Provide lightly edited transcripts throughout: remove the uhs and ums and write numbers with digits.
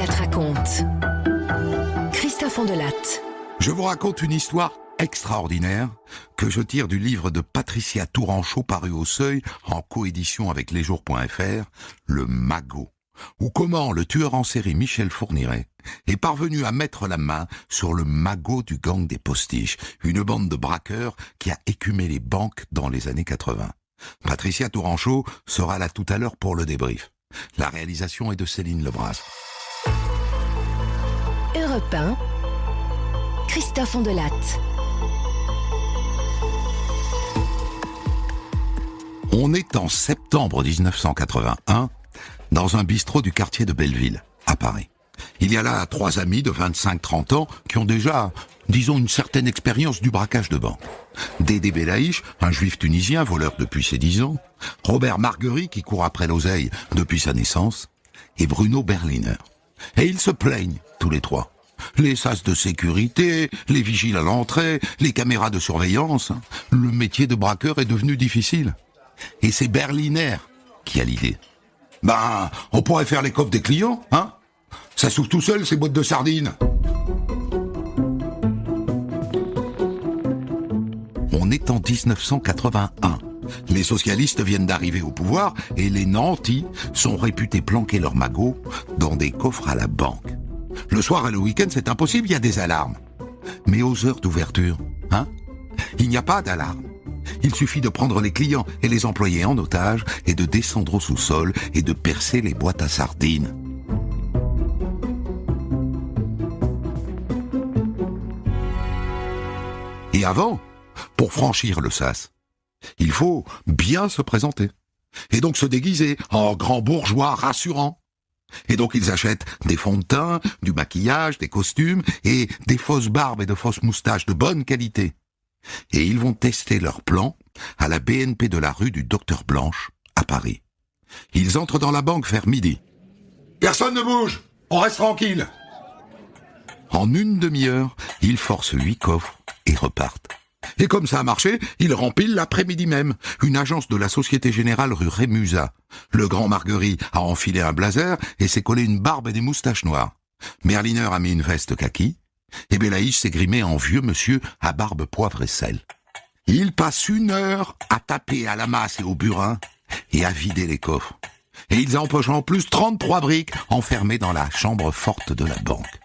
Andelatte raconte. Christophe Andelatte. Je vous raconte une histoire extraordinaire que je tire du livre de Patricia Touranchot paru au Seuil en coédition avec lesjours.fr, Le Magot, ou comment le tueur en série Michel Fourniret est parvenu à mettre la main sur le magot du gang des Postiches, une bande de braqueurs qui a écumé les banques dans les années 80. Patricia Touranchot sera là tout à l'heure pour le débrief. La réalisation est de Céline Lebras. Europe 1, Christophe Andelatte. On est en septembre 1981 dans un bistrot du quartier de Belleville, à Paris. Il y a là 3 amis de 25-30 ans qui ont déjà, disons, une certaine expérience du braquage de banque. Dédé Belaïch, un juif tunisien, voleur depuis ses 10 ans, Robert Marguerite qui court après l'oseille depuis sa naissance, et Bruno Berliner. Et ils se plaignent, tous les 3. Les sas de sécurité, les vigiles à l'entrée, les caméras de surveillance. Le métier de braqueur est devenu difficile. Et c'est Berliner qui a l'idée. On pourrait faire les coffres des clients, hein? Ça s'ouvre tout seul, ces boîtes de sardines. On est en 1981. Les socialistes viennent d'arriver au pouvoir et les nantis sont réputés planquer leurs magots dans des coffres à la banque. Le soir et le week-end, c'est impossible, il y a des alarmes. Mais aux heures d'ouverture, il n'y a pas d'alarme. Il suffit de prendre les clients et les employés en otage et de descendre au sous-sol et de percer les boîtes à sardines. Et avant, pour franchir le sas, il faut bien se présenter. Et donc se déguiser en grand bourgeois rassurant. Et donc ils achètent des fonds de teint, du maquillage, des costumes et des fausses barbes et de fausses moustaches de bonne qualité. Et ils vont tester leur plan à la BNP de la rue du Docteur Blanche, à Paris. Ils entrent dans la banque vers midi. Personne ne bouge, on reste tranquille. En une demi-heure, ils forcent 8 coffres et repartent. Et comme ça a marché, ils remplissent l'après-midi même une agence de la Société Générale rue Rémusat. Le grand Marguerite a enfilé un blazer et s'est collé une barbe et des moustaches noires. Berliner a mis une veste kaki et Belaïch s'est grimé en vieux monsieur à barbe poivre et sel. Ils passent 1 heure à taper à la masse et au burin et à vider les coffres. Et ils empochent en plus 33 briques enfermées dans la chambre forte de la banque.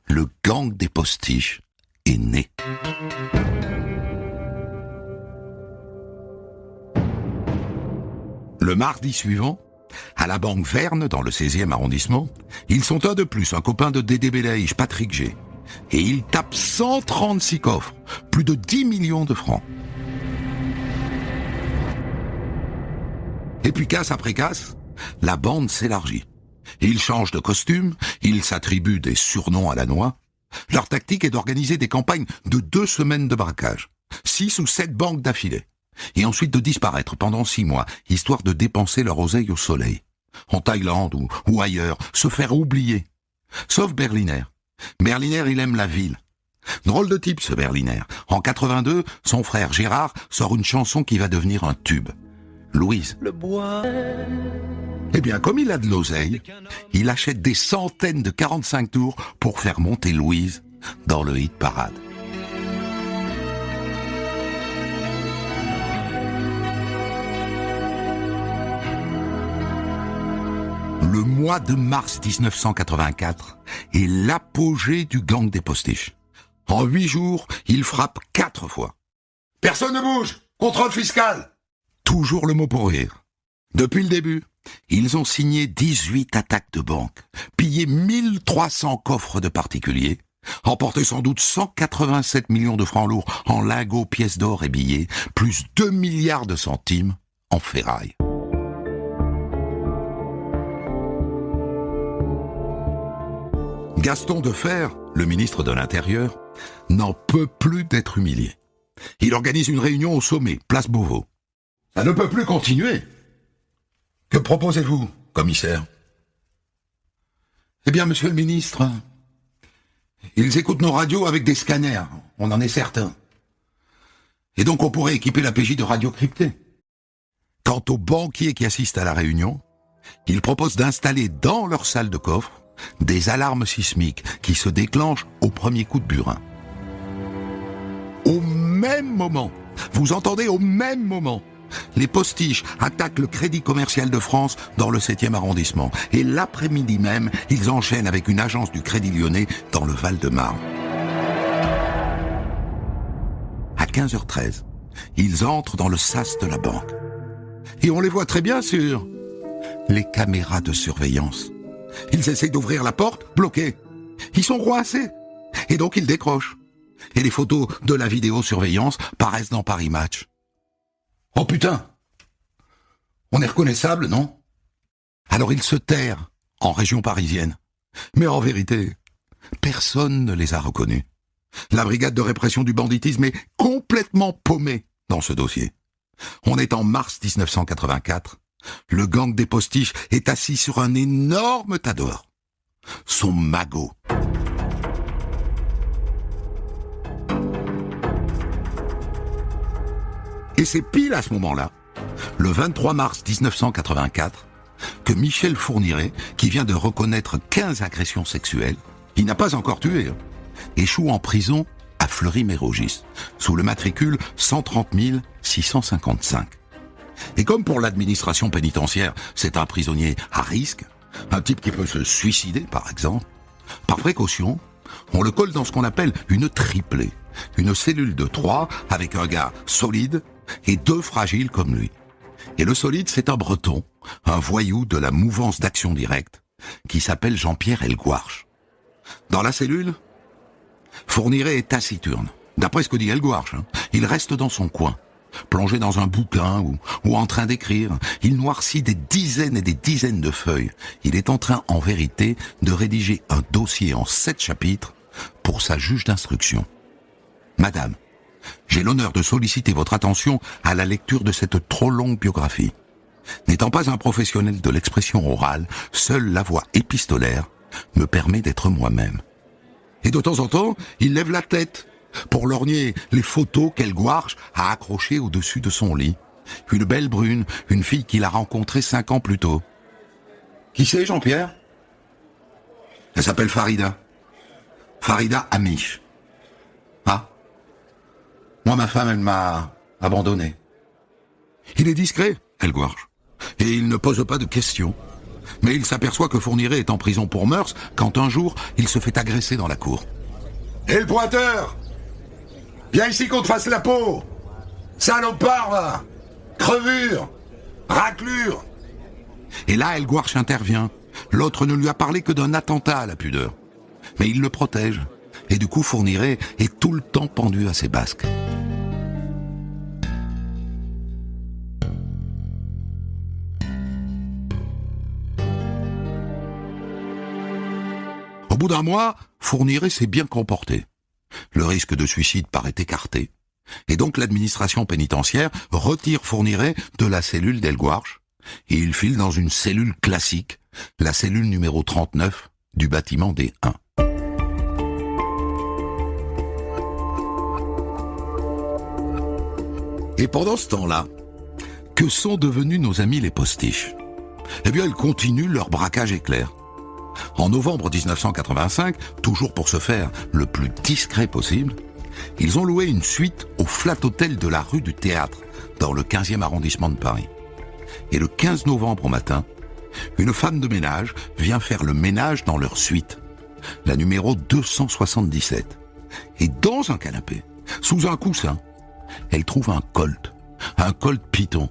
Le gang des Postiches est né. Le mardi suivant, à la banque Verne, dans le 16e arrondissement, ils sont un de plus, un copain de Dédé Belaïch, Patrick G. Et ils tapent 136 coffres, plus de 10 millions de francs. Et puis casse après casse, la bande s'élargit. Ils changent de costume, ils s'attribuent des surnoms à la noix. Leur tactique est d'organiser des campagnes de 2 semaines de braquage, 6 ou 7 banques d'affilée. Et ensuite de disparaître pendant 6 mois, histoire de dépenser leur oseille au soleil. En Thaïlande ou ailleurs, se faire oublier. Sauf Berliner. Berliner, il aime la ville. Drôle de type, ce Berliner. En 82, son frère Gérard sort une chanson qui va devenir un tube. Louise. Le bois. Eh bien, comme il a de l'oseille, il achète des centaines de 45 tours pour faire monter Louise dans le hit parade. Le mois de mars 1984 est l'apogée du gang des Postiches. En 8 jours, il frappe 4 fois. Personne ne bouge! Contrôle fiscal! Toujours le mot pour rire. Depuis le début, ils ont signé 18 attaques de banque, pillé 1300 coffres de particuliers, emporté sans doute 187 millions de francs lourds en lingots, pièces d'or et billets, plus 2 milliards de centimes en ferraille. Gaston Defferre, le ministre de l'Intérieur, n'en peut plus d'être humilié. Il organise une réunion au sommet, place Beauvau. Ça ne peut plus continuer. Que proposez-vous, commissaire? Eh bien, monsieur le ministre, ils écoutent nos radios avec des scanners, on en est certain. Et donc on pourrait équiper la PJ de radios cryptées. Quant aux banquiers qui assistent à la réunion, ils proposent d'installer dans leur salle de coffre des alarmes sismiques qui se déclenchent au premier coup de burin. Au même moment, vous entendez, au même moment, les postiches attaquent le Crédit Commercial de France dans le 7e arrondissement. Et l'après-midi même, ils enchaînent avec une agence du Crédit Lyonnais dans le Val-de-Marne. À 15h13, ils entrent dans le sas de la banque. Et on les voit très bien sur les caméras de surveillance. Ils essaient d'ouvrir la porte, bloqués. Ils sont coincés. Et donc ils décrochent. Et les photos de la vidéosurveillance paraissent dans Paris Match. Oh putain! On est reconnaissable, non? Alors ils se terrent en région parisienne. Mais en vérité, personne ne les a reconnus. La brigade de répression du banditisme est complètement paumée dans ce dossier. On est en mars 1984. Le gang des postiches est assis sur un énorme tas d'or. Son magot. Et c'est pile à ce moment-là, le 23 mars 1984, que Michel Fourniret, qui vient de reconnaître 15 agressions sexuelles, il n'a pas encore tué, échoue en prison à Fleury-Mérogis, sous le matricule 130 655. Et comme pour l'administration pénitentiaire, c'est un prisonnier à risque, un type qui peut se suicider par exemple, par précaution, on le colle dans ce qu'on appelle une triplée, une cellule de 3 avec un gars solide et 2 fragiles comme lui. Et le solide, c'est un breton, un voyou de la mouvance d'action directe, qui s'appelle Jean-Pierre Elgouarche. Dans la cellule, Fourniret est taciturne. D'après ce que dit Elgouarche, il reste dans son coin, plongé dans un bouquin ou en train d'écrire. Il noircit des dizaines et des dizaines de feuilles. Il est en train, en vérité, de rédiger un dossier en 7 chapitres pour sa juge d'instruction. Madame, j'ai l'honneur de solliciter votre attention à la lecture de cette trop longue biographie. N'étant pas un professionnel de l'expression orale, seule la voix épistolaire me permet d'être moi-même. Et de temps en temps, il lève la tête pour lorgner les photos qu'Elgouarche a accrochées au-dessus de son lit. Une belle brune, une fille qu'il a rencontrée 5 ans plus tôt. Qui c'est, Jean-Pierre? Elle s'appelle Farida. Farida Amiche. Ah. Moi, ma femme, elle m'a abandonné. Il est discret, Elgouarche, et il ne pose pas de questions. Mais il s'aperçoit que Fourniret est en prison pour mœurs quand un jour, il se fait agresser dans la cour. « Hé, le pointeur! Viens ici qu'on te fasse la peau! Salopard, va! Crevure! Raclure !» Et là, Elgouarche intervient. L'autre ne lui a parlé que d'un attentat à la pudeur. Mais il le protège. Et du coup, Fourniret est tout le temps pendu à ses basques. Au bout d'un mois, Fourniret s'est bien comporté. Le risque de suicide paraît écarté. Et donc l'administration pénitentiaire retire Fourniret de la cellule d'Elgouarche et il file dans une cellule classique, la cellule numéro 39 du bâtiment des 1. Et pendant ce temps-là, que sont devenus nos amis les postiches? Eh bien, ils continuent leur braquage éclair. En novembre 1985, toujours pour se faire le plus discret possible, ils ont loué une suite au Flat Hotel de la rue du Théâtre, dans le 15e arrondissement de Paris. Et le 15 novembre au matin, une femme de ménage vient faire le ménage dans leur suite, la numéro 277. Et dans un canapé, sous un coussin, elle trouve un Colt Python.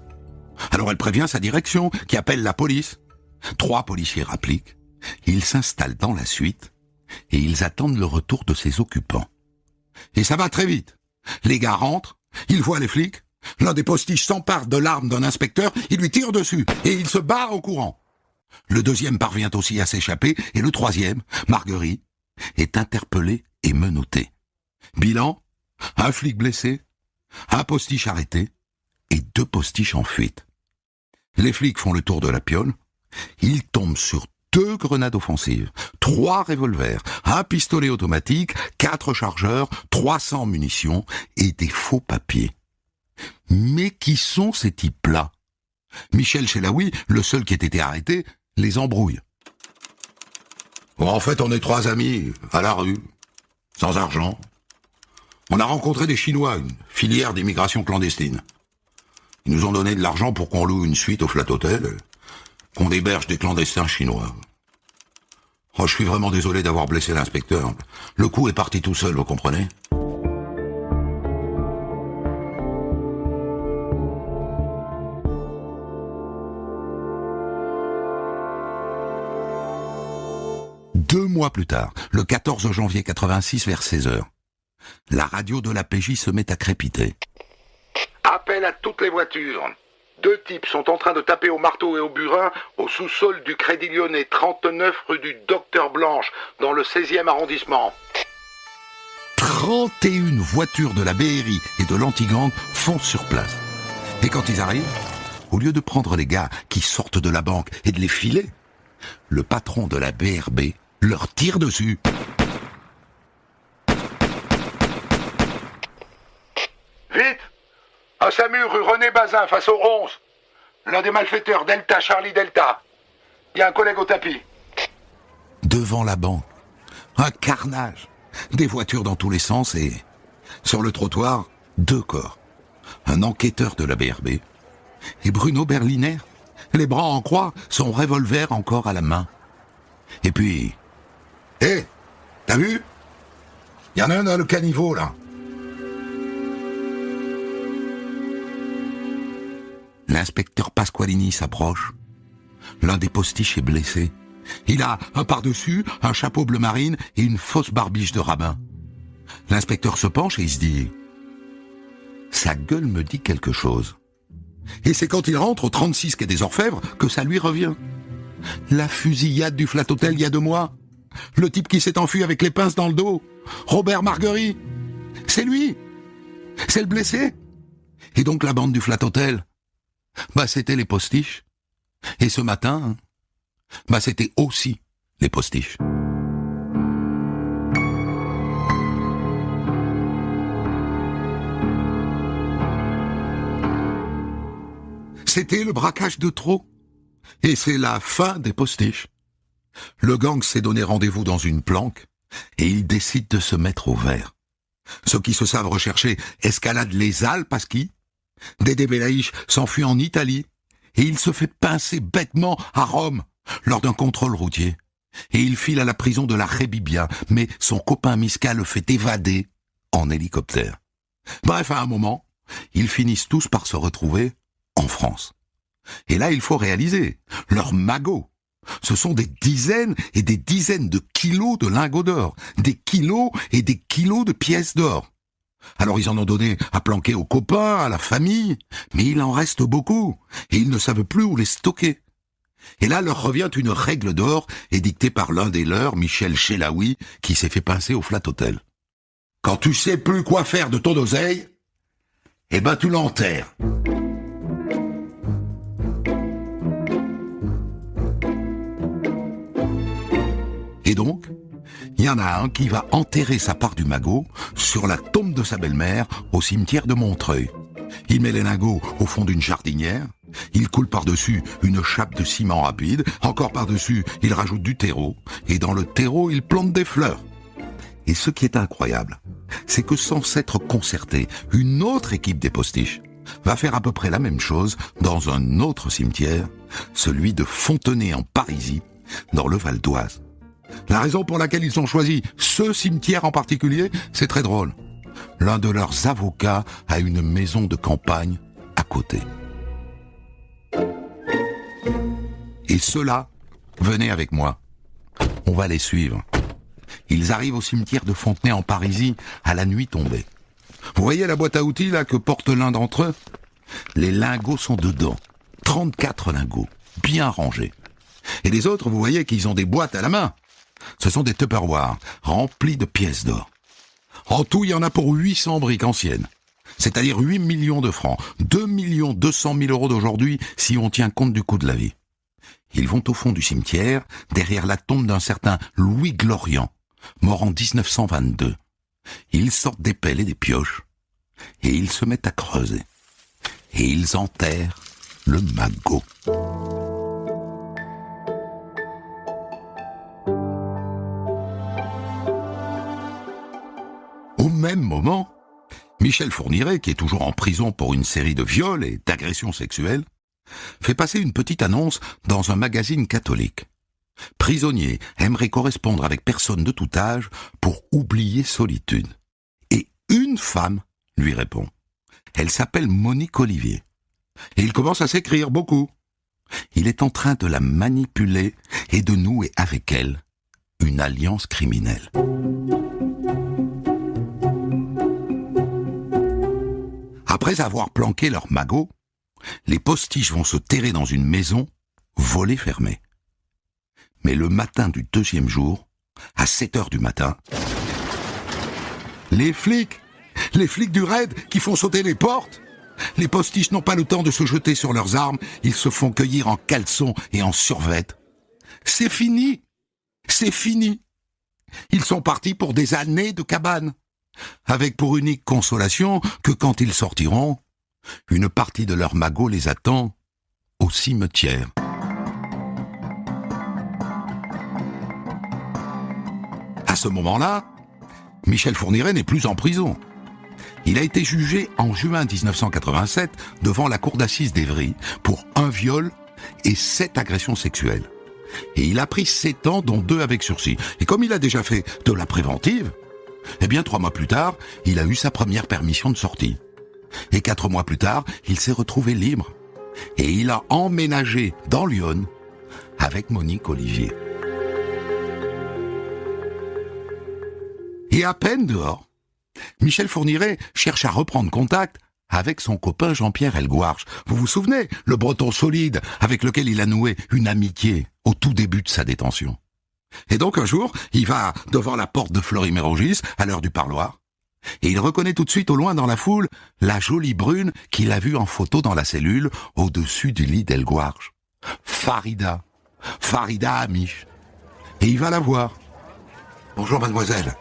Alors elle prévient sa direction, qui appelle la police. 3 policiers rappliquent. Ils s'installent dans la suite et ils attendent le retour de ses occupants. Et ça va très vite. Les gars rentrent, ils voient les flics, l'un des postiches s'empare de l'arme d'un inspecteur, il lui tire dessus et il se barre au courant. Le deuxième parvient aussi à s'échapper et le troisième, Marguerite, est interpellé et menotté. Bilan, un flic blessé, un postiche arrêté et 2 postiches en fuite. Les flics font le tour de la piole, ils tombent sur 2 grenades offensives, 3 revolvers, un pistolet automatique, 4 chargeurs, 300 munitions et des faux papiers. Mais qui sont ces types-là? Michel Chelaoui, le seul qui ait été arrêté, les embrouille. Bon, en fait, on est 3 amis, à la rue, sans argent. On a rencontré des Chinois, une filière d'immigration clandestine. Ils nous ont donné de l'argent pour qu'on loue une suite au Flat Hotel, qu'on héberge des clandestins chinois. Oh, je suis vraiment désolé d'avoir blessé l'inspecteur. Le coup est parti tout seul, vous comprenez ? Deux mois plus tard, le 14 janvier 86 vers 16h, la radio de la PJ se met à crépiter. Appel à toutes les voitures. 2 types sont en train de taper au marteau et au burin au sous-sol du Crédit Lyonnais, 39 rue du Docteur Blanche, dans le 16e arrondissement. 31 voitures de la BRI et de l'anti-gang foncent sur place. Et quand ils arrivent, au lieu de prendre les gars qui sortent de la banque et de les filer, le patron de la BRB leur tire dessus. Vite! À Saumur, rue René Bazin, face au 11. L'un des malfaiteurs, Delta Charlie Delta. Il y a un collègue au tapis. Devant la banque, un carnage. Des voitures dans tous les sens et, sur le trottoir, 2 corps. Un enquêteur de la BRB et Bruno Berliner, les bras en croix, son revolver encore à la main. Et puis... Hé, t'as vu ? Il y en a un dans le caniveau, là. L'inspecteur Pasqualini s'approche. L'un des postiches est blessé. Il a un par-dessus, un chapeau bleu marine et une fausse barbiche de rabbin. L'inspecteur se penche et il se dit... Sa gueule me dit quelque chose. Et c'est quand il rentre au 36 quai des Orfèvres que ça lui revient. La fusillade du Flat Hotel il y a 2 mois. Le type qui s'est enfui avec les pinces dans le dos. Robert Marguerite. C'est lui. C'est le blessé. Et donc la bande du Flat Hotel, c'était les postiches. Et ce matin, c'était aussi les postiches. C'était le braquage de trop. Et c'est la fin des postiches. Le gang s'est donné rendez-vous dans une planque et il décide de se mettre au vert. Ceux qui se savent rechercher escaladent les Alpes à ski. Dédé Belaïch s'enfuit en Italie et il se fait pincer bêtement à Rome lors d'un contrôle routier. Et il file à la prison de la Rébibia, mais son copain Miska le fait évader en hélicoptère. Bref, à un moment, ils finissent tous par se retrouver en France. Et là, il faut réaliser, leurs magots, ce sont des dizaines et des dizaines de kilos de lingots d'or, des kilos et des kilos de pièces d'or. Alors ils en ont donné à planquer aux copains, à la famille, mais il en reste beaucoup, et ils ne savent plus où les stocker. Et là leur revient une règle d'or édictée par l'un des leurs, Michel Chelaoui, qui s'est fait pincer au Flat Hotel. Quand tu sais plus quoi faire de ton oseille, tu l'enterres. Et donc, il y en a un qui va enterrer sa part du magot sur la tombe de sa belle-mère au cimetière de Montreuil. Il met les lingots au fond d'une jardinière, il coule par-dessus une chape de ciment rapide, encore par-dessus il rajoute du terreau, et dans le terreau il plante des fleurs. Et ce qui est incroyable, c'est que sans s'être concerté, une autre équipe des postiches va faire à peu près la même chose dans un autre cimetière, celui de Fontenay en Parisis, dans le Val d'Oise. La raison pour laquelle ils ont choisi ce cimetière en particulier, c'est très drôle. L'un de leurs avocats a une maison de campagne à côté. Et ceux-là, venez avec moi. On va les suivre. Ils arrivent au cimetière de Fontenay en Parisis à la nuit tombée. Vous voyez la boîte à outils là que porte l'un d'entre eux ? Les lingots sont dedans. 34 lingots, bien rangés. Et les autres, vous voyez qu'ils ont des boîtes à la main. Ce sont des Tupperware remplis de pièces d'or. En tout, il y en a pour 800 briques anciennes. C'est-à-dire 8 millions de francs, 2 200 000 euros d'aujourd'hui si on tient compte du coût de la vie. Ils vont au fond du cimetière, derrière la tombe d'un certain Louis Glorian, mort en 1922. Ils sortent des pelles et des pioches, et ils se mettent à creuser. Et ils enterrent le magot. même moment, Michel Fourniret, qui est toujours en prison pour une série de viols et d'agressions sexuelles, fait passer une petite annonce dans un magazine catholique. Prisonnier aimerait correspondre avec personne de tout âge pour oublier solitude. Et une femme lui répond. Elle s'appelle Monique Olivier. Et il commence à s'écrire beaucoup. Il est en train de la manipuler et de nouer avec elle une alliance criminelle. Après avoir planqué leur magot, les postiches vont se terrer dans une maison, volets fermés. Mais le matin du deuxième jour, à 7h du matin, les flics du raid qui font sauter les portes. Les postiches n'ont pas le temps de se jeter sur leurs armes, ils se font cueillir en caleçon et en survêt. C'est fini. Ils sont partis pour des années de cabane, avec pour unique consolation que quand ils sortiront, une partie de leur magot les attend au cimetière. À ce moment-là, Michel Fourniret n'est plus en prison. Il a été jugé en juin 1987 devant la cour d'assises d'Évry pour un viol et 7 agressions sexuelles. Et il a pris 7 ans, dont 2 avec sursis. Et comme il a déjà fait de la préventive, 3 mois plus tard, il a eu sa première permission de sortie. Et 4 mois plus tard, il s'est retrouvé libre. Et il a emménagé dans Lyon avec Monique Olivier. Et à peine dehors, Michel Fourniret cherche à reprendre contact avec son copain Jean-Pierre Elgouarche. Vous vous souvenez, le breton solide avec lequel il a noué une amitié au tout début de sa détention. Et donc un jour, il va devant la porte de Fleury-Mérogis, à l'heure du parloir, et il reconnaît tout de suite au loin dans la foule la jolie brune qu'il a vue en photo dans la cellule au-dessus du lit d'Elgouarche. Farida Amiche. Et il va la voir. « Bonjour mademoiselle.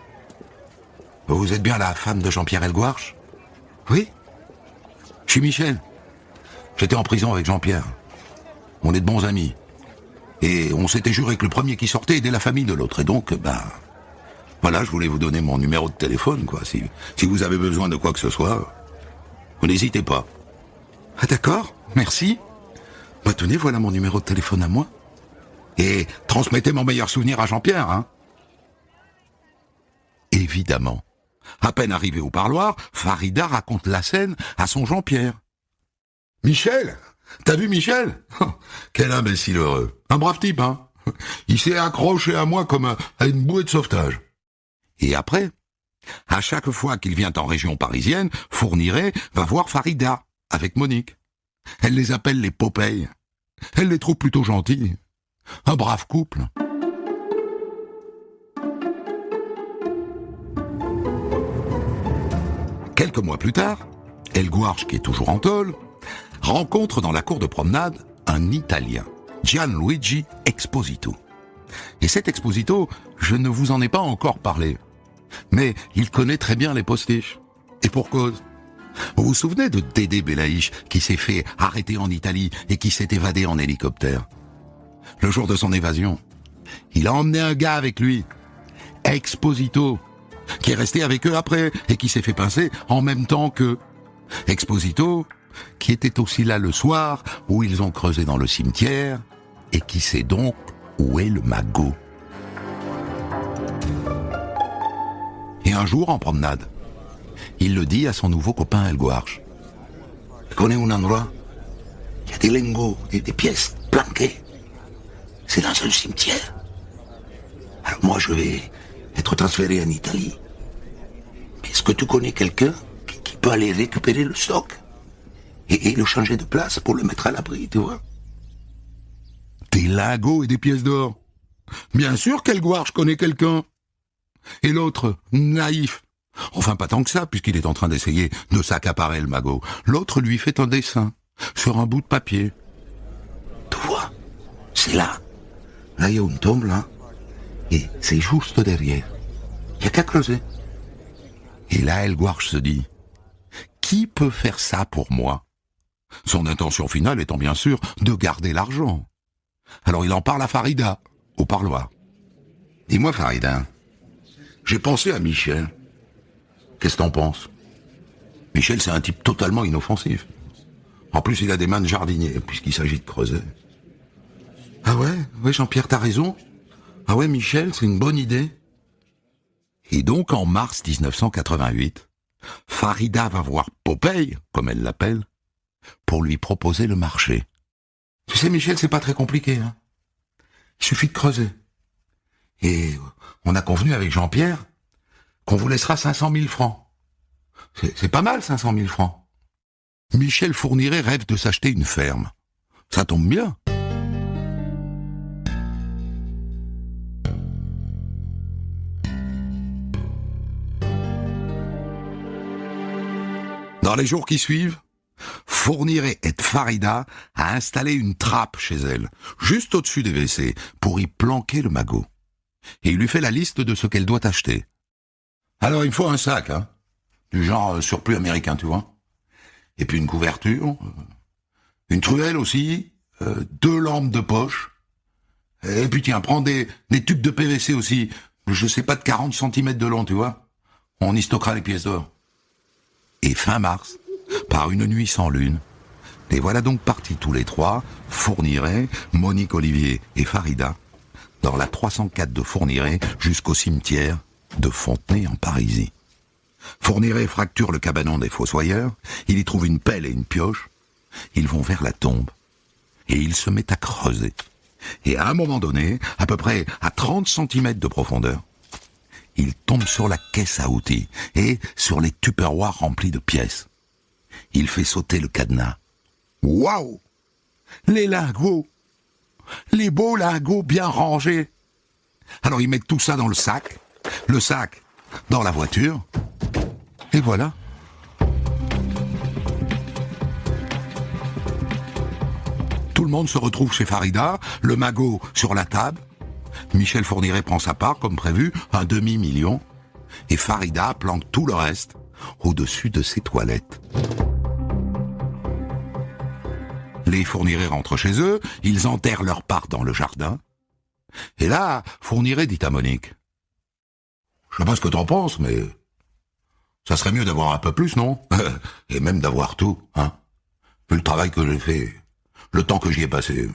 Vous êtes bien la femme de Jean-Pierre Elgouarche ? » ?»« Oui. Je suis Michel. J'étais en prison avec Jean-Pierre. On est de bons amis. Et on s'était juré que le premier qui sortait aidait la famille de l'autre. Et donc, voilà, je voulais vous donner mon numéro de téléphone, quoi. Si vous avez besoin de quoi que ce soit, vous n'hésitez pas. »« Ah d'accord, merci. Tenez, voilà mon numéro de téléphone à moi. Et transmettez mon meilleur souvenir à Jean-Pierre, hein. » Évidemment. À peine arrivé au parloir, Farida raconte la scène à son Jean-Pierre. « Michel, t'as vu Michel ? Quel imbécile heureux. Un brave type, hein. Il s'est accroché à moi comme à une bouée de sauvetage. » Et après, à chaque fois qu'il vient en région parisienne, Fourniret va voir Farida avec Monique. Elle les appelle les Popeye. Elle les trouve plutôt gentils. Un brave couple. Quelques mois plus tard, Elgouarche, qui est toujours en tôle, rencontre dans la cour de promenade un Italien, Gianluigi Exposito. Et cet Exposito, je ne vous en ai pas encore parlé, mais il connaît très bien les postiches. Et pour cause. Vous vous souvenez de Dédé Belaïch qui s'est fait arrêter en Italie et qui s'est évadé en hélicoptère ? Le jour de son évasion, il a emmené un gars avec lui, Exposito, qui est resté avec eux après et qui s'est fait pincer en même temps qu'eux. Exposito, qui était aussi là le soir où ils ont creusé dans le cimetière et qui sait donc où est le magot. Et un jour, en promenade, il le dit à son nouveau copain Elgouarche. « Je connais un endroit, il y a des lingots, des pièces planquées. C'est dans un cimetière. Alors moi, je vais être transféré en Italie. Mais est-ce que tu connais quelqu'un qui peut aller récupérer le stock et le changer de place pour le mettre à l'abri, tu vois ? » Des lingots et des pièces d'or. Bien sûr qu'Elgouarche connaît quelqu'un. Et l'autre, naïf. Enfin, pas tant que ça, puisqu'il est en train d'essayer de s'accaparer le magot. L'autre lui fait un dessin sur un bout de papier. Tu vois, c'est là. Là, il y a une tombe, là. Et c'est juste derrière. Il n'y a qu'à creuser. Et là, Elgouarche se dit, qui peut faire ça pour moi ? Son intention finale étant bien sûr de garder l'argent. Alors il en parle à Farida, au parloir. Dis-moi, Farida, j'ai pensé à Michel. Qu'est-ce que t'en penses? Michel, c'est un type totalement inoffensif. En plus, il a des mains de jardinier, puisqu'il s'agit de creuser. Ah ouais, Jean-Pierre, t'as raison. Ah ouais, Michel, c'est une bonne idée. Et donc, en mars 1988, Farida va voir Popeye, comme elle l'appelle, pour lui proposer le marché. Tu sais, Michel, c'est pas très compliqué, hein. Il suffit de creuser. Et on a convenu avec Jean-Pierre qu'on vous laissera 500 000 francs. C'est pas mal, 500 000 francs. Michel Fourniret rêve de s'acheter une ferme. Ça tombe bien. Dans les jours qui suivent, Fourniret aide Farida à installer une trappe chez elle, juste au-dessus des WC, pour y planquer le magot. Et il lui fait la liste de ce qu'elle doit acheter. Alors il me faut un sac, hein, du genre surplus américain, tu vois. Et puis une couverture, une truelle aussi, 2 lampes de poche. Et puis tiens, prends des tubes de PVC aussi, je sais pas, de 40 cm de long, tu vois. On y stockera les pièces d'or. Et fin mars, par une nuit sans lune, les voilà donc partis tous les trois, Fourniret, Monique Olivier et Farida, dans la 304 de Fourniret jusqu'au cimetière de Fontenay en Parisie. Fourniret fracture le cabanon des fossoyeurs, il y trouve une pelle et une pioche, ils vont vers la tombe, et il se met à creuser. Et à un moment donné, à peu près à 30 cm de profondeur, il tombe sur la caisse à outils et sur les tupperwares remplis de pièces. Il fait sauter le cadenas. Waouh! Les lingots! Les beaux lingots bien rangés! Alors ils mettent tout ça dans le sac dans la voiture, et voilà. Tout le monde se retrouve chez Farida, le magot sur la table. Michel Fourniret prend sa part, comme prévu, 1,5 million, et Farida planque tout le reste au-dessus de ses toilettes. Les Fourniret rentrent chez eux, ils enterrent leur part dans le jardin. Et là, Fourniret dit à Monique: « Je sais pas ce que t'en penses, mais ça serait mieux d'avoir un peu plus, non? Et même d'avoir tout, hein? Vu le travail que j'ai fait, le temps que j'y ai passé,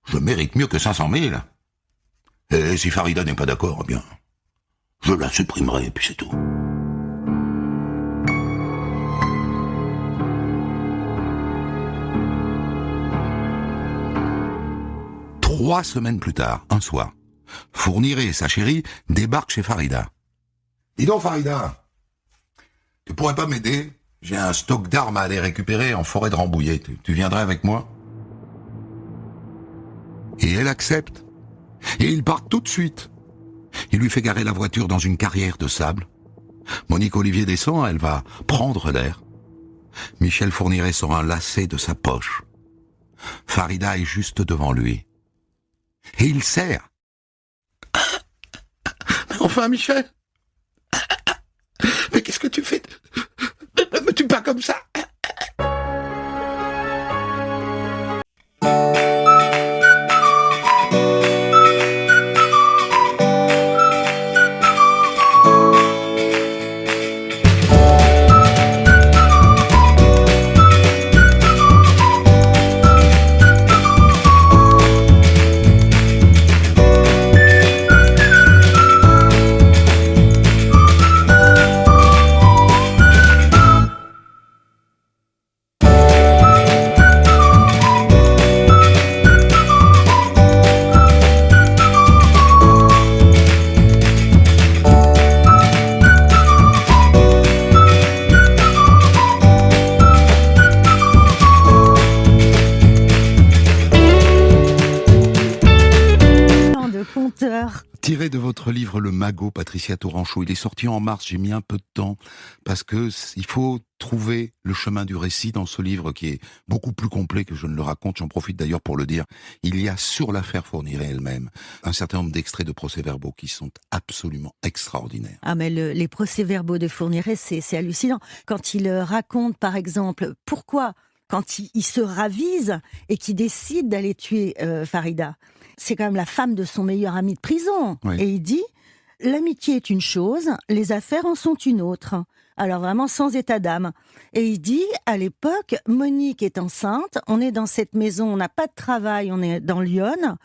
je mérite mieux que 500 000. Et si Farida n'est pas d'accord, eh bien, je la supprimerai, et puis c'est tout. » 3 semaines plus tard, un soir, Fourniret et sa chérie débarquent chez Farida. « Dis donc, Farida, tu pourrais pas m'aider? J'ai un stock d'armes à aller récupérer en forêt de Rambouillet. Tu viendrais avec moi ?» Et elle accepte. Et ils partent tout de suite. Il lui fait garer la voiture dans une carrière de sable. Monique Olivier descend, elle va prendre l'air. Michel Fourniret sort un lacet de sa poche. Farida est juste devant lui. Et il serre. « Enfin, Michel, mais qu'est-ce que tu fais? Me tue pas comme ça !» Tiré de votre livre Le Magot, Patricia Touranchot. Il est sorti en mars, j'ai mis un peu de temps, parce que il faut trouver le chemin du récit dans ce livre qui est beaucoup plus complet que je ne le raconte. J'en profite d'ailleurs pour le dire. Il y a sur l'affaire Fourniret elle-même un certain nombre d'extraits de procès-verbaux qui sont absolument extraordinaires. Ah mais les procès-verbaux de Fourniret, c'est hallucinant. Quand il raconte par exemple pourquoi, quand il se ravise et qu'il décide d'aller tuer Farida, c'est quand même la femme de son meilleur ami de prison. Oui. Et il dit, l'amitié est une chose, les affaires en sont une autre. Alors vraiment sans état d'âme. Et il dit, à l'époque, Monique est enceinte, on est dans cette maison, on n'a pas de travail, on est dans Lyon.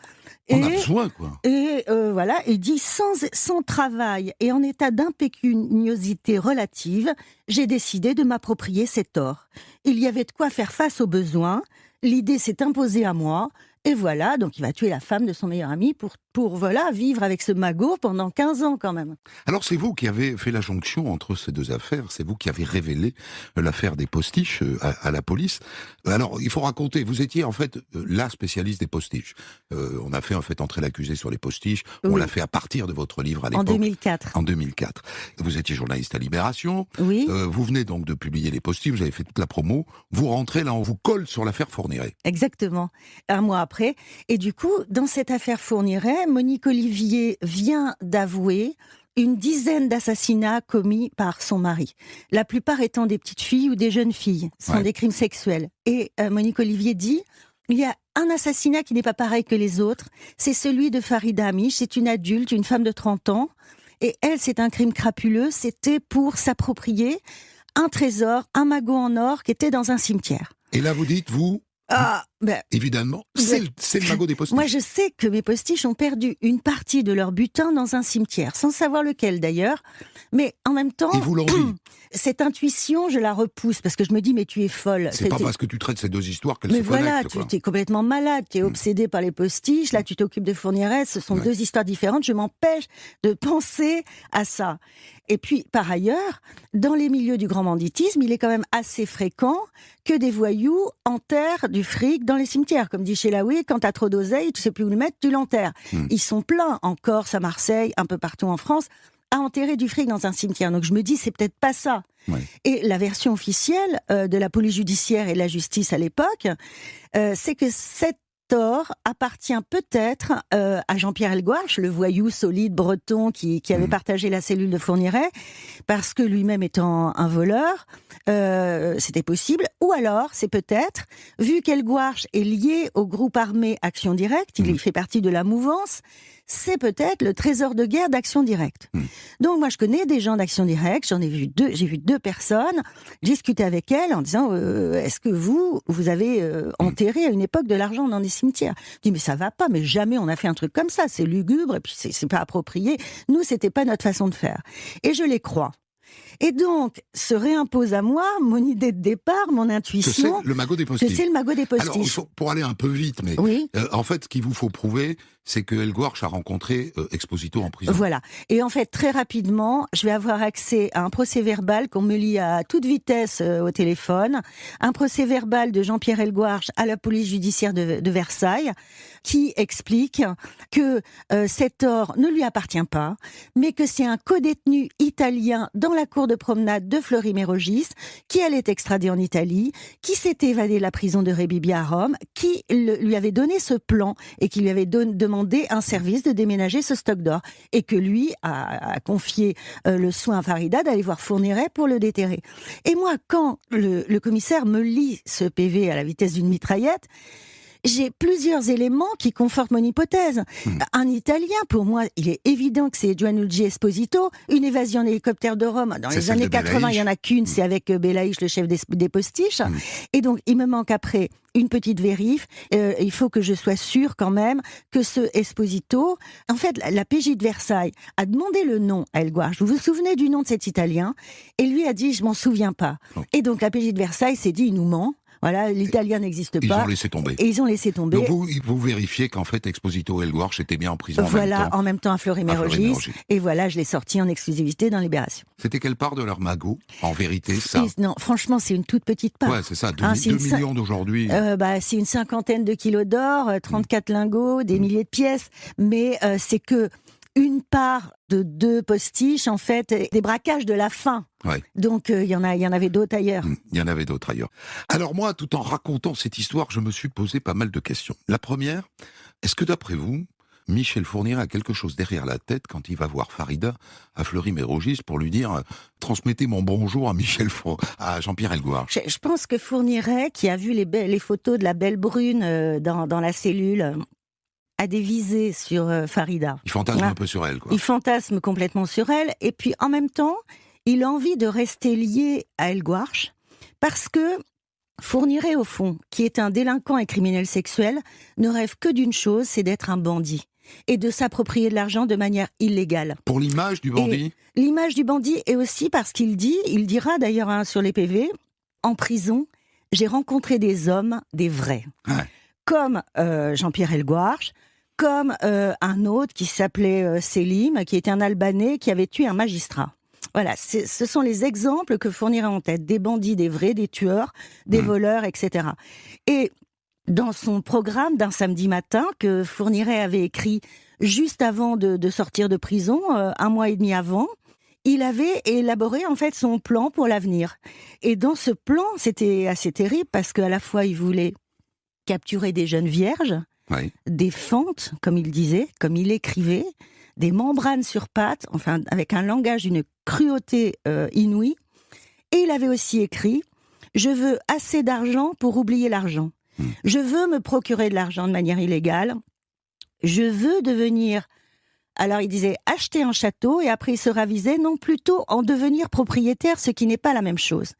On a besoin, quoi. Et voilà, il dit, sans travail et en état d'impécuniosité relative, j'ai décidé de m'approprier cet or. Il y avait de quoi faire face aux besoins, l'idée s'est imposée à moi, et voilà, donc il va tuer la femme de son meilleur ami pour voilà, vivre avec ce magot pendant 15 ans quand même. Alors c'est vous qui avez fait la jonction entre ces deux affaires, c'est vous qui avez révélé l'affaire des postiches à la police. Alors il faut raconter, vous étiez en fait la spécialiste des postiches. On a fait en fait entrer l'accusé sur les postiches, on l'a fait à partir de votre livre à l'époque. En 2004. En 2004. Vous étiez journaliste à Libération, Oui. vous venez donc de publier les postiches, vous avez fait toute la promo, vous rentrez là, on vous colle sur l'affaire Fourniret. Exactement, un mois après. Et du coup, dans cette affaire Fourniret, Monique Olivier vient d'avouer une dizaine d'assassinats commis par son mari. La plupart étant des petites filles ou des jeunes filles. Ce sont des crimes sexuels. Et Monique Olivier dit, il y a un assassinat qui n'est pas pareil que les autres. C'est celui de Farida Amiche. C'est une adulte, une femme de 30 ans. Et elle, c'est un crime crapuleux. C'était pour s'approprier un trésor, un magot en or qui était dans un cimetière. Et là vous dites, vous... évidemment, c'est le magot des postiches. Moi, je sais que mes postiches ont perdu une partie de leur butin dans un cimetière, sans savoir lequel d'ailleurs. Mais en même temps, ils vous l'ont dit. Cette intuition, je la repousse parce que je me dis, mais tu es folle. C'est pas parce que tu traites ces deux histoires qu'elles se connectent. Mais voilà, tu es complètement malade, tu es obsédé par les postiches, là tu t'occupes de Fourniret, ce sont deux histoires différentes, je m'empêche de penser à ça. Et puis, par ailleurs, dans les milieux du grand banditisme, il est quand même assez fréquent que des voyous enterrent du fric dans les cimetières. Comme dit Chelaoui, quand t'as trop d'oseille, tu sais plus où le mettre, tu l'enterres. Ils sont pleins en Corse, à Marseille, un peu partout en France, à enterrer du fric dans un cimetière. Donc je me dis, c'est peut-être pas ça. Ouais. Et la version officielle de la police judiciaire et de la justice à l'époque, c'est que cet or appartient peut-être à Jean-Pierre Elgouarche, le voyou solide breton qui avait partagé la cellule de Fourniret, parce que lui-même étant un voleur, c'était possible. Ou alors, c'est peut-être, vu qu'Elgouarche est lié au groupe armé Action Directe, il fait partie de la mouvance, c'est peut-être le trésor de guerre d'Action Directe. Donc moi je connais des gens d'Action Directe, j'ai vu deux personnes, discuter avec elles en disant est-ce que vous avez enterré à une époque de l'argent dans des cimetières? Je dis mais ça va pas, mais jamais on a fait un truc comme ça, c'est lugubre et puis c'est pas approprié. Nous c'était pas notre façon de faire. Et je les crois. Et donc, se réimpose à moi mon idée de départ, mon intuition. Que c'est le magot des postiches. Que c'est le magot des postiches. Alors, pour aller un peu vite, mais en fait, ce qu'il vous faut prouver, c'est que Elgouarche a rencontré Exposito en prison. Voilà. Et en fait, très rapidement, je vais avoir accès à un procès-verbal qu'on me lit à toute vitesse au téléphone, un procès-verbal de Jean-Pierre Elgouarche à la police judiciaire de Versailles, qui explique que cet or ne lui appartient pas, mais que c'est un codétenu italien dans la cour de promenade de Fleury-Mérogis, qui allait être extradé en Italie, qui s'était évadé de la prison de Rebibbia à Rome, qui lui avait donné ce plan et qui lui avait demandé un service de déménager ce stock d'or, et que lui a confié le soin à Farida d'aller voir Fourniret pour le déterrer. Et moi, quand le commissaire me lit ce PV à la vitesse d'une mitraillette, j'ai plusieurs éléments qui confortent mon hypothèse. Un Italien, pour moi, il est évident que c'est Gianluigi Esposito. Une évasion en hélicoptère de Rome, dans les années 80, il n'y en a qu'une, c'est avec Belaïch, le chef des postiches. Et donc, il me manque après une petite vérif. Il faut que je sois sûre quand même que ce Esposito... En fait, la PJ de Versailles a demandé le nom à Elgouarche. Vous vous souvenez du nom de cet Italien? Et lui a dit, je m'en souviens pas. Et donc, la PJ de Versailles s'est dit, il nous ment. Voilà, l'italien n'existe pas. Ils ont laissé tomber. Et ils ont laissé tomber. Donc vous vérifiez qu'en fait Exposito et Elgouarche étaient bien en prison en même temps à Fleury-Mérogis. Et voilà, je l'ai sorti en exclusivité dans Libération. C'était quelle part de leur magot, en vérité, ça? Non, franchement, c'est une toute petite part. Ouais, c'est ça, 2 millions d'aujourd'hui. C'est une cinquantaine de kilos d'or, 34 lingots, des milliers de pièces. Mais c'est que une part de 2 postiches, en fait, des braquages de la fin. Ouais. Donc, il y en avait d'autres ailleurs. Il y en avait d'autres ailleurs. Alors moi, tout en racontant cette histoire, je me suis posé pas mal de questions. La première, est-ce que d'après vous, Michel Fourniret a quelque chose derrière la tête quand il va voir Farida à Fleury-Mérogis pour lui dire « Transmettez mon bonjour à Jean-Pierre Elgouarche ». Je pense que Fourniret, qui a vu les photos de la belle brune dans la cellule a des visées sur Farida. Il fantasme Voilà. un peu sur elle, quoi. Il fantasme complètement sur elle, et puis en même temps, il a envie de rester lié à El Gouarch, parce que Fourniret, au fond, qui est un délinquant et criminel sexuel, ne rêve que d'une chose, c'est d'être un bandit, et de s'approprier de l'argent de manière illégale. Pour l'image du bandit, L'image du bandit est aussi parce il dira d'ailleurs sur les PV, en prison, j'ai rencontré des hommes, des vrais. Ouais. Comme Jean-Pierre El Gouarch, comme un autre qui s'appelait Selim, qui était un Albanais qui avait tué un magistrat. Voilà, ce sont les exemples que Fourniret a en tête, des bandits, des vrais, des tueurs, des voleurs, etc. Et dans son programme d'un samedi matin que Fourniret avait écrit juste avant de sortir de prison, 1 mois et demi avant, il avait élaboré en fait son plan pour l'avenir. Et dans ce plan, c'était assez terrible parce qu'à la fois il voulait capturer des jeunes vierges, ouais. des fentes, comme il disait, comme il écrivait, des membranes sur pattes, enfin avec un langage d'une cruauté inouïe. Et il avait aussi écrit « Je veux assez d'argent pour oublier l'argent. Je veux me procurer de l'argent de manière illégale. Je veux devenir... » Alors il disait acheter un château, et après il se ravisait, non, plutôt en devenir propriétaire, ce qui n'est pas la même chose.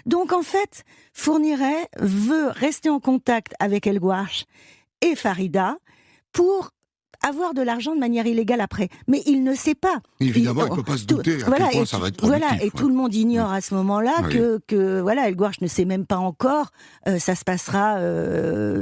Donc en fait, Fourniret veut rester en contact avec El Gouarch et Farida pour avoir de l'argent de manière illégale après. Mais il ne sait pas. Évidemment, il ne peut pas se douter à quel point ça va être productif. Voilà, et tout le monde ignore à ce moment-là que voilà, El Gouarch ne sait même pas encore, ça se passera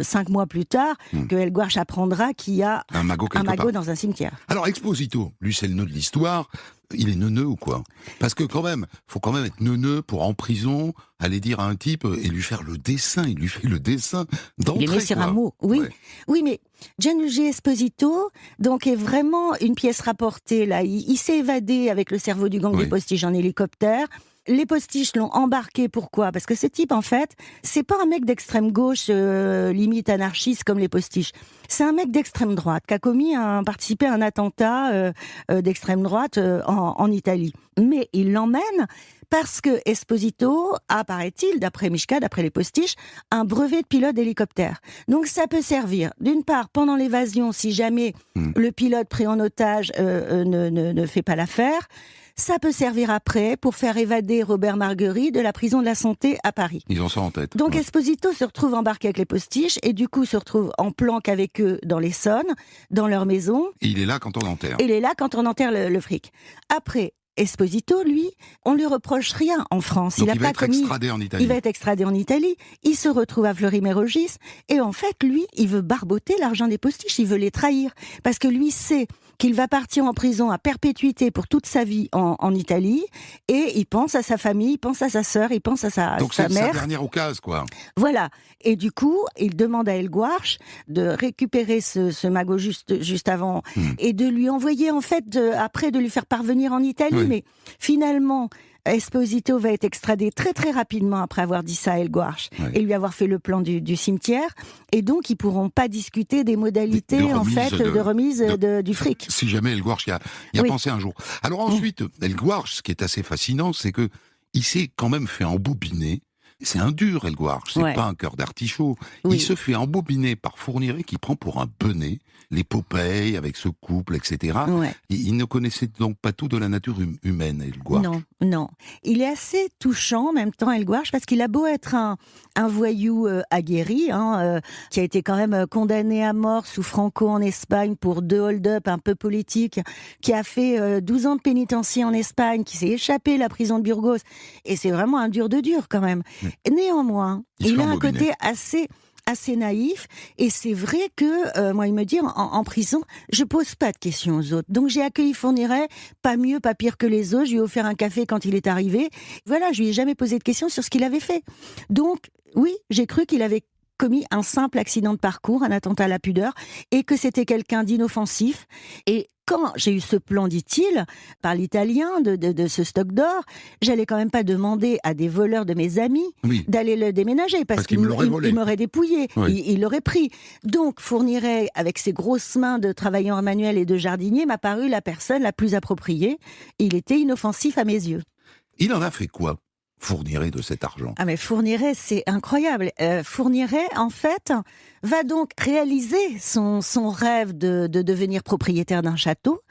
5 mois plus tard, que El Gouarch apprendra qu'il y a un magot dans un cimetière. Alors, Exposito, lui, c'est le nœud de l'histoire. Il est neuneux ou quoi? Parce que quand même, faut quand même être neuneux pour en prison aller dire à un type et lui faire le dessin. Il lui fait le dessin d'entrée. Il est mis sur un mot, oui. Ouais. Oui, mais Gianluigi Esposito, donc, est vraiment une pièce rapportée, là. Il s'est évadé avec le cerveau du gang des postiches en hélicoptère. Les postiches l'ont embarqué, pourquoi? Parce que ce type, en fait, c'est pas un mec d'extrême gauche, limite anarchiste comme les postiches. C'est un mec d'extrême droite qui a participé à un attentat d'extrême droite en Italie. Mais il l'emmène parce que Esposito a, paraît-il, d'après Mishka, d'après les postiches, un brevet de pilote d'hélicoptère. Donc ça peut servir, d'une part, pendant l'évasion, si jamais le pilote pris en otage ne fait pas l'affaire. Ça peut servir après pour faire évader Robert Marguerite de la prison de la Santé à Paris. Ils ont ça en tête. Donc Esposito se retrouve embarqué avec les postiches et du coup se retrouve en planque avec eux dans l'Essonne, dans leur maison. Et il est là quand on enterre. Et il est là quand on enterre le fric. Après, Esposito, lui, on lui reproche rien en France. Donc il va être extradé en Italie. Il va être extradé en Italie. Il se retrouve à Fleury-Mérogis. Et en fait, lui, il veut barboter l'argent des postiches. Il veut les trahir. Parce que lui sait qu'il va partir en prison à perpétuité pour toute sa vie en Italie. Et il pense à sa famille, il pense à sa sœur, il pense à sa mère. Donc c'est sa dernière occasion, quoi. Voilà. Et du coup, il demande à El Gouarch de récupérer ce magot juste avant et de lui envoyer, en fait, après, de lui faire parvenir en Italie. Oui. Mais finalement, Esposito va être extradé très très rapidement après avoir dit ça à El Gouarch et lui avoir fait le plan du cimetière. Et donc, ils pourront pas discuter des modalités de remise du fric. Si jamais El Gouarch y a pensé un jour. Alors ensuite, El Gouarch, ce qui est assez fascinant, c'est que il s'est quand même fait embobiner. C'est un dur, El Gouarch, c'est pas un cœur d'artichaut. Oui. Il se fait embobiner par Fourniret qui prend pour un benet l'épopée avec ce couple, etc. Ouais. Il ne connaissait donc pas tout de la nature humaine, El Gouarch. Non. Il est assez touchant en même temps, El Gouarch, parce qu'il a beau être un voyou aguerri, qui a été quand même condamné à mort sous Franco en Espagne pour 2 hold-up un peu politiques, qui a fait 12 ans de pénitencier en Espagne, qui s'est échappé de la prison de Burgos. Et c'est vraiment un dur de dur quand même. Néanmoins, il a un côté assez naïf, et c'est vrai que, moi, il me dit, en prison, je pose pas de questions aux autres. Donc j'ai accueilli Fourniret, pas mieux, pas pire que les autres, je lui ai offert un café quand il est arrivé. Voilà, je lui ai jamais posé de questions sur ce qu'il avait fait. Donc, oui, j'ai cru qu'il avait commis un simple accident de parcours, un attentat à la pudeur, et que c'était quelqu'un d'inoffensif. Et quand j'ai eu ce plan, dit-il, par l'italien de ce stock d'or, j'allais quand même pas demander à des voleurs de mes amis d'aller le déménager, parce qu'il m'aurait dépouillé, il l'aurait pris. Donc Fourniret, avec ses grosses mains de travailleur manuel et de jardinier, m'a paru la personne la plus appropriée. Il était inoffensif à mes yeux. Il en a fait quoi? Fourniret de cet argent? Ah mais Fourniret, c'est incroyable. Fourniret, en fait, va donc réaliser son rêve de devenir propriétaire d'un château.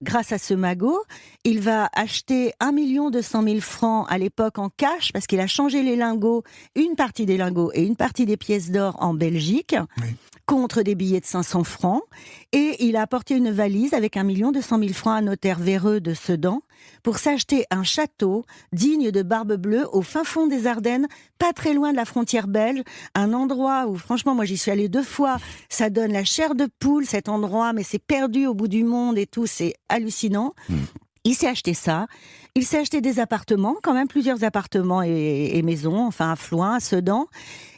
Grâce à ce magot, il va acheter 1 200 000 francs à l'époque en cash, parce qu'il a changé les lingots, une partie des lingots et une partie des pièces d'or en Belgique, Oui. contre des billets de 500 francs. Et il a apporté une valise avec 1 200 000 francs à un notaire véreux de Sedan pour s'acheter un château digne de Barbe Bleue au fin fond des Ardennes, pas très loin de la frontière belge, un endroit où franchement moi j'y suis allée 2 fois, ça donne la chair de poule cet endroit, mais c'est perdu au bout du monde et tout, c'est hallucinant. Il s'est acheté ça, il s'est acheté des appartements, quand même plusieurs appartements et maisons, enfin à Floins, à Sedan.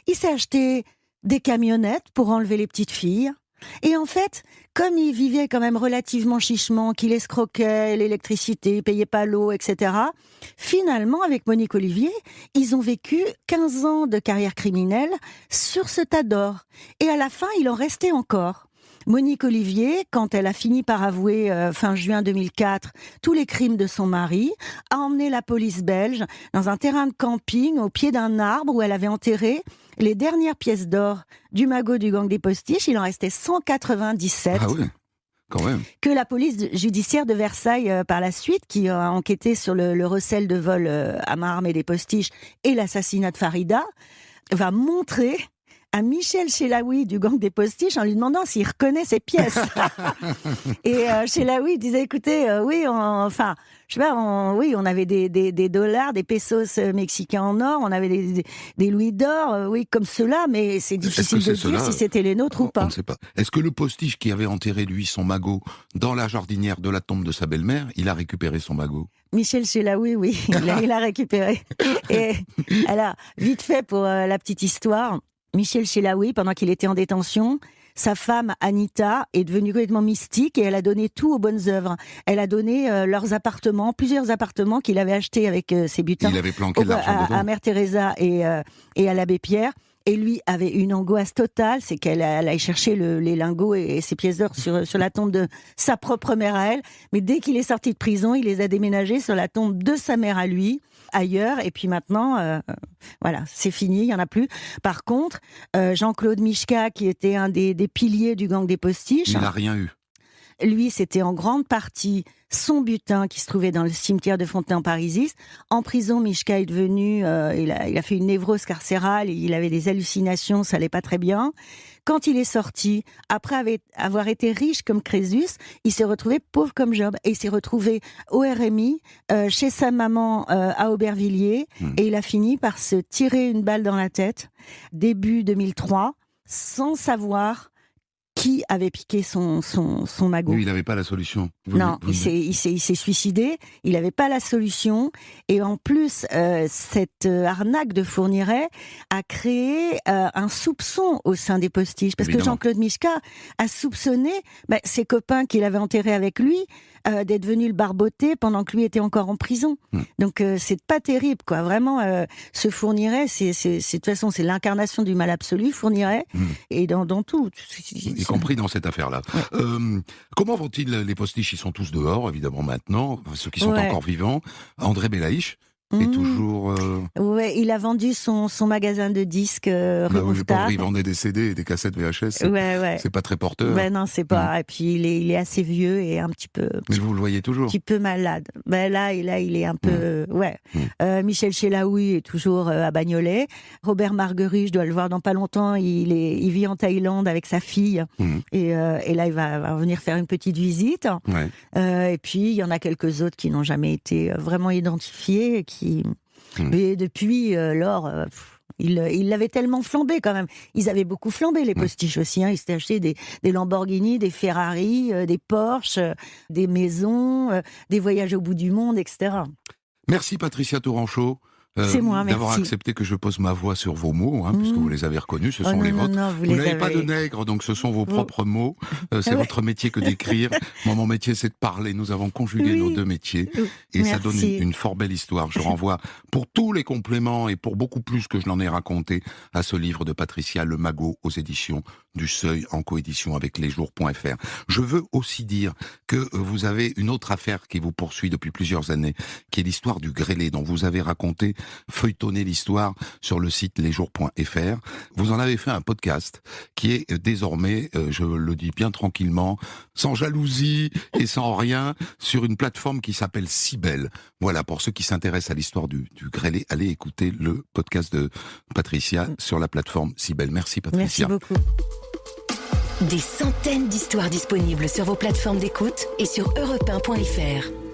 Il s'est acheté des camionnettes pour enlever les petites filles. Et en fait, comme il vivait quand même relativement chichement, qu'il escroquait l'électricité, il payait pas l'eau, etc., finalement, avec Monique Olivier, ils ont vécu 15 ans de carrière criminelle sur ce tas d'or. Et à la fin, il en restait encore. Monique Olivier, quand elle a fini par avouer fin juin 2004 tous les crimes de son mari, a emmené la police belge dans un terrain de camping au pied d'un arbre où elle avait enterré les dernières pièces d'or du magot du gang des Postiches. Il en restait 197. Ah oui, quand même. Que la police judiciaire de Versailles, par la suite, qui a enquêté sur le recel de vol à main armée des Postiches et l'assassinat de Farida, va montrer à Michel Chelaoui du gang des Postiches en lui demandant s'il reconnaît ses pièces. Et Chelaoui disait, écoutez, oui, enfin, je sais pas, on avait des dollars, des pesos mexicains en or, on avait des louis d'or, oui, comme ceux-là, mais c'est difficile de dire si c'était les nôtres ou pas. On ne sait pas. Est-ce que le postiche qui avait enterré, lui, son magot dans la jardinière de la tombe de sa belle-mère, il a récupéré son magot? Michel Chelaoui, oui, il a récupéré. Et alors, vite fait pour la petite histoire, Michel Chelaoui, pendant qu'il était en détention, sa femme Anita est devenue complètement mystique et elle a donné tout aux bonnes œuvres. Elle a donné leurs appartements, plusieurs appartements qu'il avait achetés avec ses butins. Il avait planqué de l'argent dedans. À Mère Teresa et à l'abbé Pierre. Et lui avait une angoisse totale, c'est qu'elle allait chercher les lingots et ses pièces d'or sur la tombe de sa propre mère à elle. Mais dès qu'il est sorti de prison, il les a déménagés sur la tombe de sa mère à lui, ailleurs. Et puis maintenant, voilà, c'est fini, il n'y en a plus. Par contre, Jean-Claude Michka, qui était un des piliers du gang des Postiches... Il n'a rien eu. Lui, c'était en grande partie son butin qui se trouvait dans le cimetière de Fontenay-en-Parisis. En prison, Michka est devenu... il a fait une névrose carcérale, il avait des hallucinations, ça allait pas très bien. Quand il est sorti, après avoir été riche comme Crésus, il s'est retrouvé pauvre comme Job. Et il s'est retrouvé au RMI, chez sa maman à Aubervilliers. Et il a fini par se tirer une balle dans la tête, début 2003, sans savoir qui avait piqué son magot. Lui, il n'avait pas la solution. Il s'est suicidé, il n'avait pas la solution. Et en plus, cette arnaque de Fourniret a créé un soupçon au sein des Postiches. Parce que Jean-Claude Michka a soupçonné ses copains qu'il avait enterrés avec lui d'être venus le barboter pendant que lui était encore en prison. Donc c'est pas terrible, quoi. Vraiment, ce Fourniret, de toute façon, c'est l'incarnation du mal absolu, Fourniret, et dans tout. Y compris dans cette affaire-là. Ouais. Comment vont-ils, les Postiches? Ils sont tous dehors, évidemment, maintenant, ceux qui sont encore vivants. André Belaïch est toujours... Ouais, il a vendu son magasin de disques rue le pauvre, Mouffetard. il vendait des CD et des cassettes VHS. Ouais. C'est pas très porteur. Ouais, non, c'est pas. Et puis il est assez vieux et un petit peu... Mais vous le voyez toujours. Un petit peu malade. Là, il est un peu... Michel Chelaoui est toujours à Bagnolet. Robert Marguerite, je dois le voir dans pas longtemps, il vit en Thaïlande avec sa fille. Et là, il va venir faire une petite visite. Et puis, il y en a quelques autres qui n'ont jamais été vraiment identifiés, mais depuis lors... Ils l'avaient tellement flambé quand même. Ils avaient beaucoup flambé, les Postiches aussi. Ils s'étaient achetés des Lamborghini, des Ferrari, des Porsche, des maisons, des voyages au bout du monde, etc. Merci Patricia Touranchot. C'est moi, merci. D'avoir accepté que je pose ma voix sur vos mots, puisque vous les avez reconnus, ce sont les vôtres. Non, vous n'avez pas de nègre, donc ce sont vos propres mots. C'est votre métier que d'écrire. Moi, mon métier, c'est de parler. Nous avons conjugué nos deux métiers. Et ça donne une fort belle histoire. Je renvoie pour tous les compléments et pour beaucoup plus que je n'en ai raconté à ce livre de Patricia Le Magot aux éditions du Seuil, en coédition avec lesjours.fr. Je veux aussi dire que vous avez une autre affaire qui vous poursuit depuis plusieurs années, qui est l'histoire du grêlé, dont vous avez raconté feuilletonner l'histoire sur le site lesjours.fr. Vous en avez fait un podcast qui est désormais, je le dis bien tranquillement, sans jalousie et sans rien, sur une plateforme qui s'appelle Sibel. Voilà, pour ceux qui s'intéressent à l'histoire du grêlé, allez écouter le podcast de Patricia sur la plateforme Sibel. Merci Patricia. Merci beaucoup. Des centaines d'histoires disponibles sur vos plateformes d'écoute et sur europe1.fr.